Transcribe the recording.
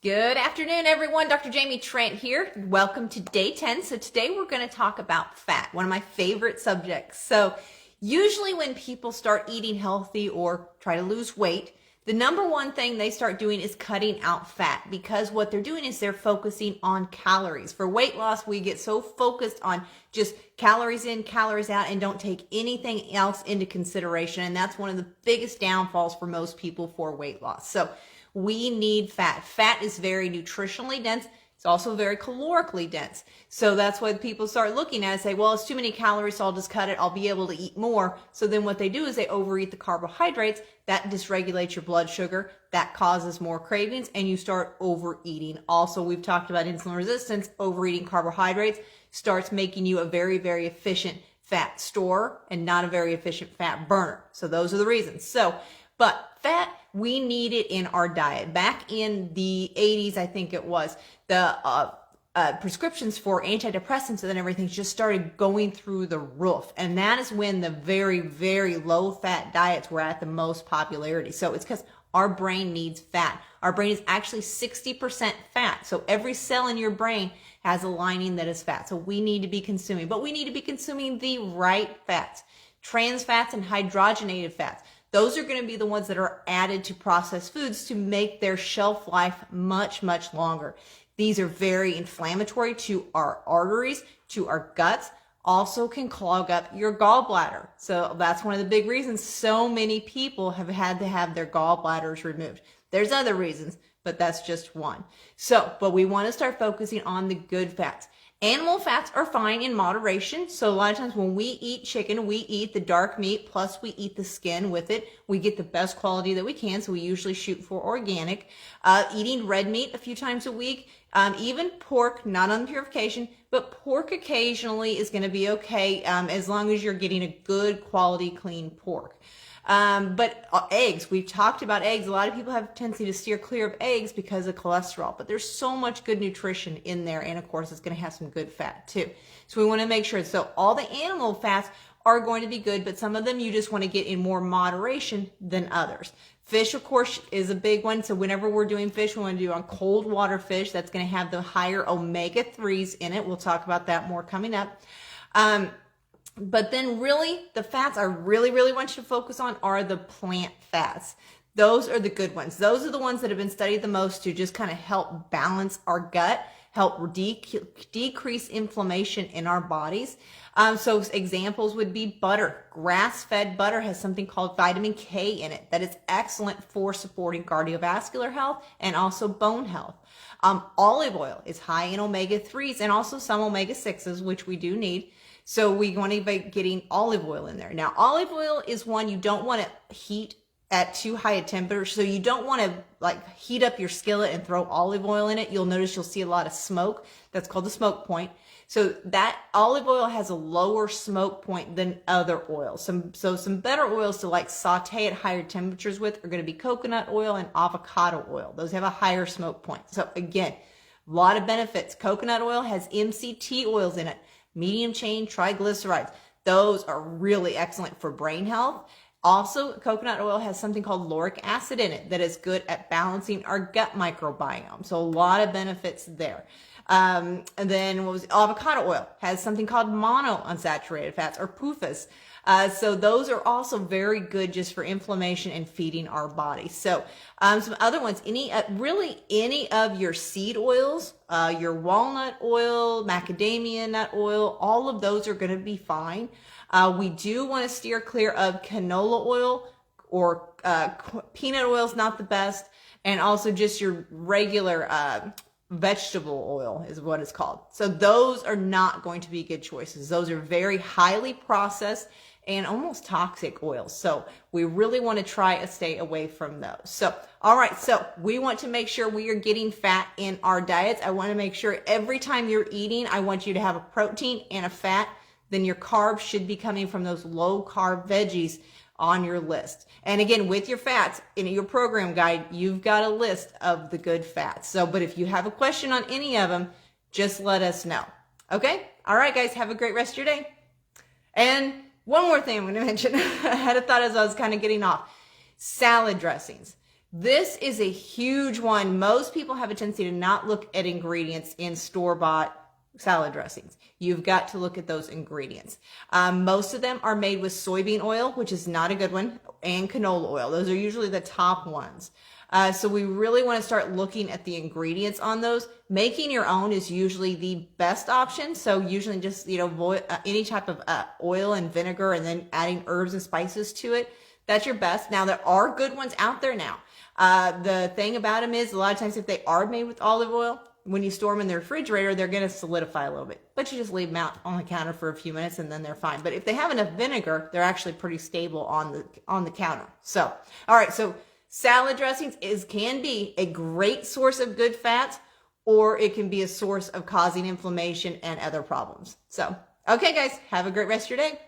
Good afternoon, everyone. Dr. Jaime Trent here. Welcome to day 10. So today we're going to talk about fat, one of my favorite subjects. So usually when people start eating healthy or try to lose weight, the number one thing they start doing is cutting out fat, because what they're doing is they're focusing on calories. For weight loss, we get so focused on just calories in, calories out, and don't take anything else into consideration. And that's one of the biggest downfalls for most people for weight loss. So we need fat. Fat is very nutritionally dense. It's also very calorically dense. So that's what people start looking at and say, well, it's too many calories, so I'll just cut it. I'll be able to eat more. So then what they do is they overeat the carbohydrates. That dysregulates your blood sugar. That causes more cravings, and you start overeating. Also, we've talked about insulin resistance. Overeating carbohydrates starts making you a very, very efficient fat storer and not a very efficient fat burner. So those are the reasons. But fat, we need it in our diet. Back in the 80s, I think it was, the prescriptions for antidepressants and everything just started going through the roof. And that is when the very, very low fat diets were at the most popularity. So it's because our brain needs fat. Our brain is actually 60% fat. So every cell in your brain has a lining that is fat. So we need to be consuming, but we need to be consuming the right fats, trans fats and hydrogenated fats. Those are going to be the ones that are added to processed foods to make their shelf life much, much longer. These are very inflammatory to our arteries, to our guts, also can clog up your gallbladder. So that's one of the big reasons so many people have had to have their gallbladders removed. There's other reasons, but that's just one. But we want to start focusing on the good fats. Animal fats are fine in moderation. So a lot of times when we eat chicken, we eat the dark meat, plus we eat the skin with it. We get the best quality that we can, so we usually shoot for organic. Eating red meat a few times a week, even pork, not on purification, but pork occasionally is going to be okay, as long as you're getting a good quality, clean pork. But eggs, we've talked about eggs. A lot of people have a tendency to steer clear of eggs because of cholesterol, but there's so much good nutrition in there. And of course, it's going to have some good fat too. So we want to make sure. So all the animal fats are going to be good, but some of them you just want to get in more moderation than others. Fish, of course, is a big one. So whenever we're doing fish, we want to do on cold water fish. That's going to have the higher omega-3s in it. We'll talk about that more coming up. But then really, the fats I really want you to focus on are the plant fats. Those are the good ones. Those are the ones that have been studied the most to just kind of help balance our gut, help decrease inflammation in our bodies. So examples would be butter. Grass-fed butter has something called vitamin K in it that is excellent for supporting cardiovascular health and also bone health. Olive oil is high in omega-3s and also some omega-6s, which we do need. So we want to be getting olive oil in there. Now, olive oil is one you don't want to heat at too high a temperature. So you don't want to heat up your skillet and throw olive oil in it. You'll notice you'll see a lot of smoke. That's called the smoke point. So that olive oil has a lower smoke point than other oils. So some better oils to saute at higher temperatures with are going to be coconut oil and avocado oil. Those have a higher smoke point. So again, a lot of benefits. Coconut oil has MCT oils in it. Medium chain triglycerides. Those are really excellent for brain health. Also, coconut oil has something called lauric acid in it that is good at balancing our gut microbiome. So a lot of benefits there. And then avocado oil has something called monounsaturated fats or PUFAs. So those are also very good just for inflammation and feeding our body. So some other ones, any of your seed oils, your walnut oil, macadamia nut oil, all of those are going to be fine. We do want to steer clear of canola oil or peanut oil is not the best. And also just your regular vegetable oil is what it's called. So those are not going to be good choices. Those are very highly processed and almost toxic oils. So we really want to try to stay away from those. So, all right. So we want to make sure we are getting fat in our diets. I want to make sure every time you're eating, I want you to have a protein and a fat. Then your carbs should be coming from those low carb veggies on your list. And again, with your fats in your program guide, you've got a list of the good fats. So, but if you have a question on any of them, just let us know. Okay. All right, guys, have a great rest of your day. And one more thing I'm going to mention. I had a thought as I was kind of getting off. Salad dressings. This is a huge one. Most people have a tendency to not look at ingredients in store-bought salad dressings. You've got to look at those ingredients. Most of them are made with soybean oil, which is not a good one, and canola oil. Those are usually the top ones. So we really want to start looking at the ingredients on those. Making your own is usually the best option. So usually just, any type of oil and vinegar and then adding herbs and spices to it. That's your best. Now, there are good ones out there now. The thing about them is a lot of times if they are made with olive oil, when you store them in the refrigerator, they're going to solidify a little bit, but you just leave them out on the counter for a few minutes and then they're fine. But if they have enough vinegar, they're actually pretty stable on the counter. So, all right. So salad dressings can be a great source of good fats, or it can be a source of causing inflammation and other problems. So, okay, guys, have a great rest of your day.